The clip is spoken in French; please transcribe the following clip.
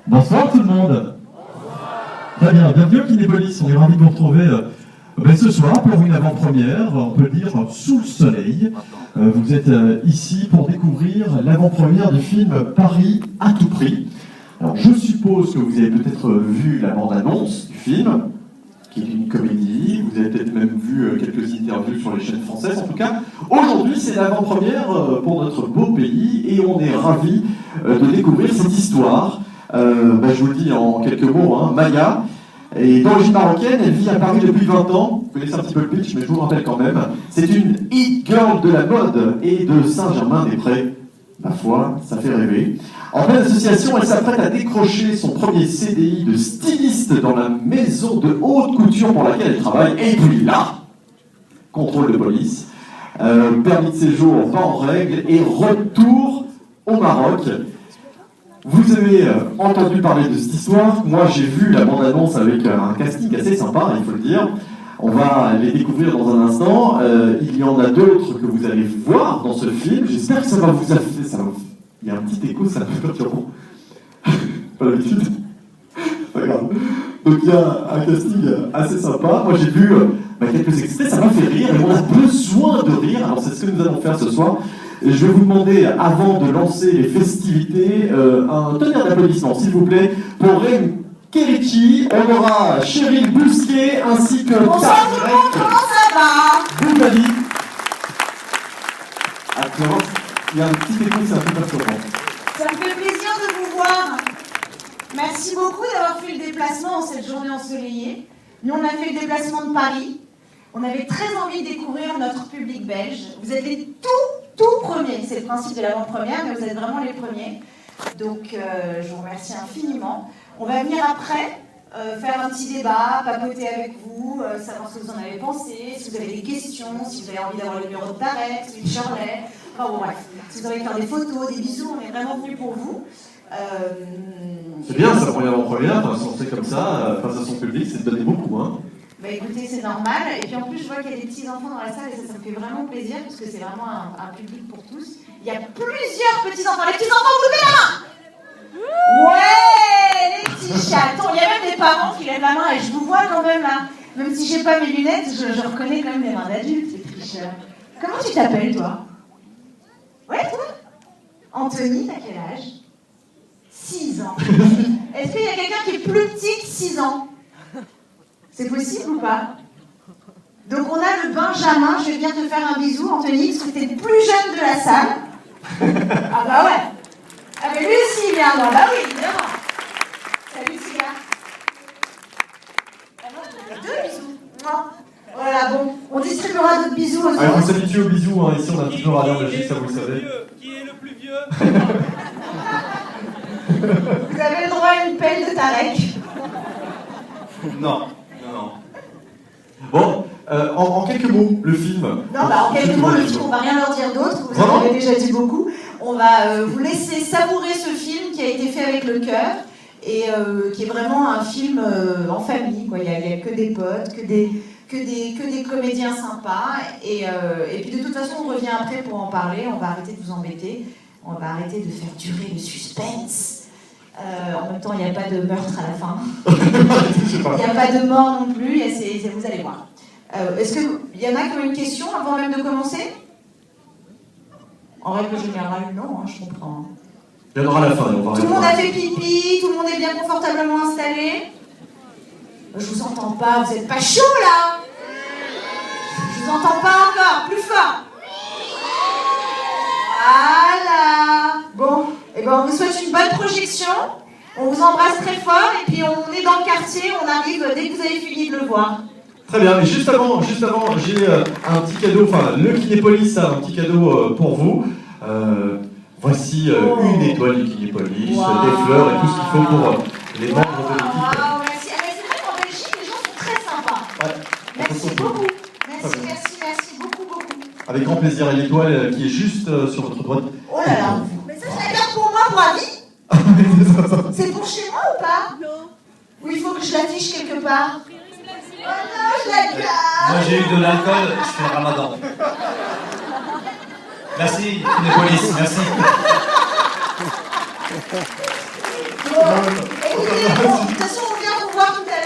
Bonsoir tout le monde. Très bien, bienvenue au Kinépolis. On est ravis de vous retrouver ce soir pour une avant-première, on peut le dire, sous le soleil. Vous êtes ici pour découvrir l'avant-première du film Paris à tout prix. Alors je suppose que vous avez peut-être vu la bande-annonce du film, qui est une comédie. Vous avez peut-être même vu quelques interviews sur les chaînes françaises. En tout cas, aujourd'hui c'est l'avant-première pour notre beau pays et on est ravis de découvrir cette histoire. Je vous le dis en quelques mots, Maya est d'origine marocaine, elle vit à Paris depuis 20 ans. Vous connaissez un petit peu le pitch, mais je vous le rappelle quand même. C'est une hit girl de la mode et de Saint-Germain-des-Prés. Ma foi, ça fait rêver. En pleine association, elle s'apprête à décrocher son premier CDI de styliste dans la maison de haute couture pour laquelle elle travaille. Et puis là, contrôle de police, permis de séjour pas en règle et retour au Maroc. Vous avez entendu parler de cette histoire. Moi, j'ai vu la bande-annonce avec un casting assez sympa, il faut le dire. On va les découvrir dans un instant. Il y en a d'autres que vous allez voir dans ce film. J'espère que ça va vous affaler. Il y a un petit écho, c'est un peu perturbant. Pas l'habitude. Pas grave. Donc il y a un casting assez sympa. Moi, j'ai vu quelques extraits. Ça m'a fait rire et on a besoin de rire. Alors c'est ce que nous allons faire ce soir. Et je vais vous demander, avant de lancer les festivités, un tonnerre d'applaudissements, s'il vous plaît, pour Reine Kerichi. On aura Cheryl Bousquet ainsi que bonsoir tout le monde, comment ça va? Boubali. Attends, il y a un petit écho, c'est un peu perturbant. Ça me fait plaisir de vous voir. Merci beaucoup d'avoir fait le déplacement en cette journée ensoleillée. Nous, on a fait le déplacement de Paris. On avait très envie de découvrir notre public belge. Vous êtes les tout premiers. C'est le principe de l'avant-première, mais vous êtes vraiment les premiers. Donc, je vous remercie infiniment. On va venir après faire un petit débat, papoter avec vous, savoir ce que vous en avez pensé, si vous avez des questions, si vous avez envie d'avoir le numéro de Tarek, celui de Shirley. Enfin bon, bref. Si vous avez envie de faire des photos, des bisous, on est vraiment venus pour vous. C'est bien, sa première avant-première, censé comme ça, face à son public, c'est de donner beaucoup, hein. Bah écoutez, c'est normal. Et puis en plus, je vois qu'il y a des petits enfants dans la salle et ça me fait vraiment plaisir parce que c'est vraiment un public pour tous. Il y a plusieurs petits enfants. Les petits enfants, vous levez la main! Ouais, les petits chatons. Il y a même des parents qui lèvent la main et je vous vois quand même là. Même si j'ai pas mes lunettes, je reconnais quand même les mains d'adultes, les tricheurs. Comment tu t'appelles toi? Ouais, toi? Anthony, t'as quel âge? 6 ans. Est-ce qu'il y a quelqu'un qui est plus petit que 6 ans? C'est possible ou pas? Donc on a le Benjamin, je vais venir te faire un bisou, Anthony, parce que t'es le plus jeune de la salle. Ah bah ouais. Ah mais lui aussi il vient, moi. Bah oui, évidemment. Salut Sylvia. Deux bisous. Voilà, bon, on distribuera d'autres bisous aux autres. Allez, on s'habitue aux bisous, hein. Ici on a un petit peu radar magique, ça vous le savez. Qui est le plus vieux? Vous avez le droit à une pelle de Tarek. Non. Bon, en quelques mots, le film. Non, en quelques mots, le film, on va rien leur dire d'autre, vous en avez déjà dit beaucoup. On va vous laisser savourer ce film qui a été fait avec le cœur et qui est vraiment un film en famille, quoi. Il n'y a que des potes, que des comédiens sympas. Et puis de toute façon, on revient après pour en parler, on va arrêter de vous embêter, on va arrêter de faire durer le suspense. En même temps, il n'y a pas de meurtre à la fin. Il n'y a pas de mort non plus, vous allez voir. Est-ce qu'il y en a qui ont une question avant même de commencer? En règle générale, non, je comprends. Il y en aura à la fin. Tout le monde a fait pipi, tout le monde est bien confortablement installé. Je vous entends pas, vous n'êtes pas chaud là? Je vous entends pas encore, plus fort. Voilà. Bon, et ben on vous souhaite une bonne projection. On vous embrasse très fort et puis on est dans le quartier, on arrive dès que vous avez fini de le voir. Très bien, mais juste avant, j'ai un petit cadeau, enfin le Kinépolis a un petit cadeau pour vous. Voici une étoile du Kinépolis, des fleurs et tout ce qu'il faut pour les membres de l'équipe. Merci. Ah, mais c'est vrai qu'en Belgique, les gens sont très sympas. Ouais, merci beaucoup. Merci beaucoup. Avec grand plaisir, et l'étoile qui est juste sur votre droite. Oh là là. Mais ça, je la garde pour moi pour la vie. C'est pour chez moi ou pas? Non. Ou il faut que je l'affiche quelque part? Oh non, je la garde. Moi j'ai eu de l'alcool, je fais le ramadan. Merci, Kinépolis, merci. Bon, écoutez, bon, de toute façon, on vient vous voir tout à l'heure.